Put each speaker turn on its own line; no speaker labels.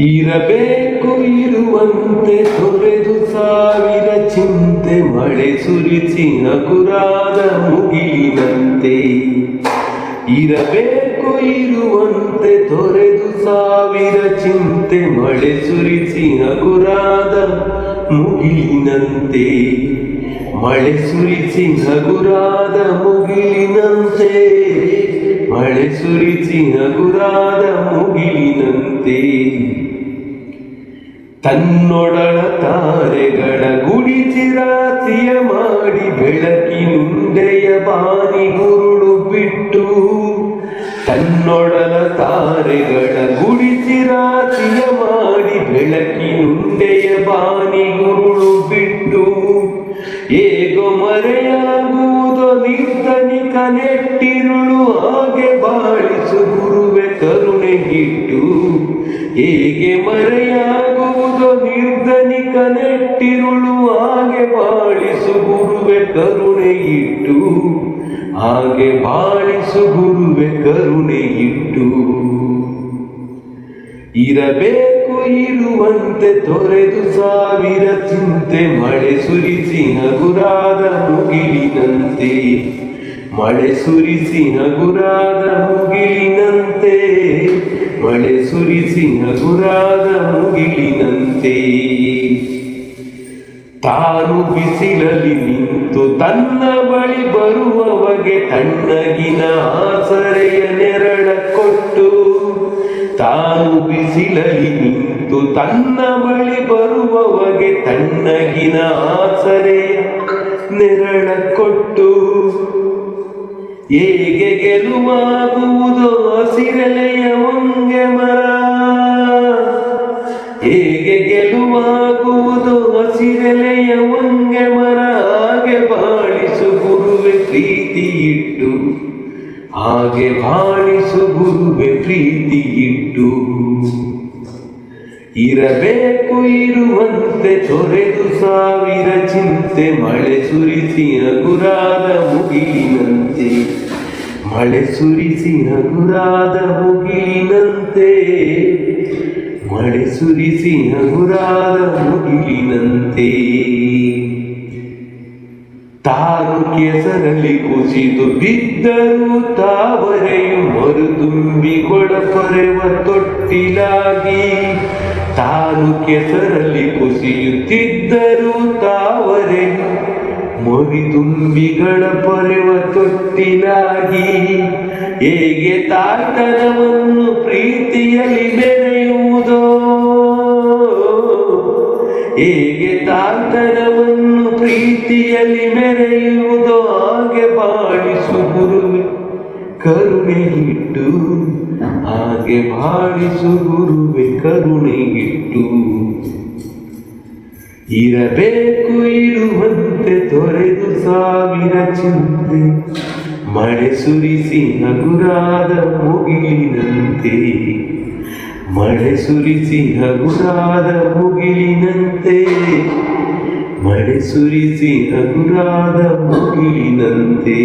ಇರಬೇಕು ಇರುವಂತೆ ತೊರೆದು ಸಾವಿರ ಚಿಂತೆ ಮಳೆ ಸುರಿಸಿ ಹಗುರಾದ ಮುಗಿಲಿನಂತೆ. ಇರಬೇಕು ಇರುವಂತೆ ತೊರೆದು ಸಾವಿರ ಚಿಂತೆ ಮಳೆ ಸುರಿಸಿ ಹಗುರಾದ ಮುಗಿಲಿನಂತೆ. ಮಳೆ ಸುರಿಸಿ ಹಗುರಾದ ಮುಗಿಲಿನಂತೆ. ಮಳೆ ಸುರಿಸಿ ಹಗುರಾದ ಮುಗಿಲಿನಂತೆ. ತನ್ನೊಡಲ ತಾರೆಗಳ ಗುಡಿಸಿ ರಾಶಿಯ ಮಾಡಿ ಬೆಳಕಿನುಂಡೆಯ ಬಾನಿ ಗುರುಳು ಬಿಟ್ಟು. ತನ್ನೊಡಲ ತಾರೆಗಳ ಗುಡಿಸಿ ರಾಶಿಯ ಮಾಡಿ ಬೆಳಕಿನುಂಡೆಯ ಬಾನಿ ಗುರುಳು ಬಿಟ್ಟು. ಹೇಗೋ ಮರೆಯಾಗುವುದೋ ನಿರ್ಧನಿಕ ನೆಟ್ಟಿರುಳು ಹಾಗೆ ಬಾಳಿಸು ಗುರುವೆ ಕರುಣೆಗಿಟ್ಟು. ಹೇಗೆ ಮರೆಯಾಗುವುದೋ ನಿರ್ಧನಿಕ ನೆಟ್ಟಿರುಳು ಹಾಗೆ ಬಾಳಿಸು ಗುರುವೆ ಕರುಣೆಗಿಟ್ಟು. ಹಾಗೆ ಬಾಳಿಸು ಗುರುವೆ ಕರುಣೆಗಿಟ್ಟು. ಇರಬೇಕು ಇರುವಂತೆ ತೊರೆದು ಸಾವಿರ ಚಿಂತೆ ಮಳೆ ಸುರಿಸಿ ಹಗುರಾದ ಮುಗಿಲಿನಂತೆ. ಮಳೆ ಸುರಿಸಿ ಹಗುರಾದ ಮುಗಿಲಿನಂತೆ. ಮಳೆ ಸುರಿಸಿ ಹಗುರಾದ ಮುಗಿಲಿನಂತೆ. ತಾನು ಬಿಸಿಲಲ್ಲಿ ನಿಂತು ತನ್ನ ಬಳಿ ಬರುವವಗೆ ತಣ್ಣಗಿನ ಆಸರೆಯ ನೆರಳ ಕೊಟ್ಟು. ತಾನು ಬಿಸಿಲಲ್ಲಿ ನಿಂತು ತನ್ನ ಬಳಿ ಬರುವವಗೆ ತಣ್ಣಗಿನ ಆಸರೆಯ ನೆರಳ ಕೊಟ್ಟು. ಹೇಗೆ ಗೆಲುವಾಗುವುದೋ ಹಸಿರೆಲೆಯ ಹೊಂಗೆ ಮರ. ಹೇಗೆ ಗೆಲುವಾಗುವುದೋ ಹಸಿರೆಲೆಯ ಹೊಂಗೆ ಮರ. ಹಾಗೆ ಬಾಳಿಸು ಗುರುವೆ ಪ್ರೀತಿ ಇಟ್ಟು. ಹಾಗೆ ಬಾಳಿಸು ಗುರುವೆ ಪ್ರೀತಿ ಇಟ್ಟು. ಇರಬೇಕು ಇರುವಂತೆ ತೊರೆದು ಸಾವಿರ ಚಿಂತೆ ಮಳೆ ಸುರಿಸಿ ಹಗುರಾದ ಮುಗಿಲಿನಂತೆ. ಮಳೆ ಸುರಿಸಿ ಹಗುರಾದ ಮುಗಿಲಿನಂತೆ. ಮಳೆ ಸುರಿಸಿ ಹಗುರಾದ ಮುಗಿಲಿನಂತೆ. ತಾನು ಕೆಸರಲ್ಲಿ ಕುಸಿದು ಬಿದ್ದರೂ ತಾವರೆಯು ಮರುದುಂಬಿ ಕೊಡಪೊರೆವ ತೊಟ್ಟಿಲಾಗಿ. ತಾನು ಕೆಸರಲ್ಲಿ ಕುಸಿಯುತ್ತಿದ್ದರೂ ತಾವರೆಯು ಮರಿದುಂಬಿಗಳ ಪೊರೆವ ತೊಟ್ಟಿಲಾಗಿ. ಹೇಗೆ ತಾಯ್ತನವನ್ನು ಪ್ರೀತಿಯಲ್ಲಿ ಬೆರೆಯುವುದೋ. ಹೇಗೆ ತಾಯ್ತನವನ್ನು ಪ್ರೀತಿಯಲ್ಲಿ ಮೆರೆಯುವುದೋ ಹಾಗೆ ಬಾಳಿಸು ಗುರುವೆ ಕರುಣೆಗಿಟ್ಟು. ಹಾಗೆ ಬಾಳಿಸು ಗುರುವೆ ಕರುಣೆಗಿಟ್ಟು. ಇರಬೇಕು ಇರುವಂತೆ ತೊರೆದು ಸಾವಿರ ಚಿಂತೆ ಮಳೆ ಸುರಿಸಿ ಹಗುರಾದ ಮುಗಿಲಿನಂತೆ. ಮಳೆ ಸುರಿಸಿ ಹಗುರಾದ ಮುಗಿಲಿನಂತೆ. ಮಳೆ ಸುರಿಸಿ ಹಗುರಾದ ಮುಗಿಲಿನಂತೆ.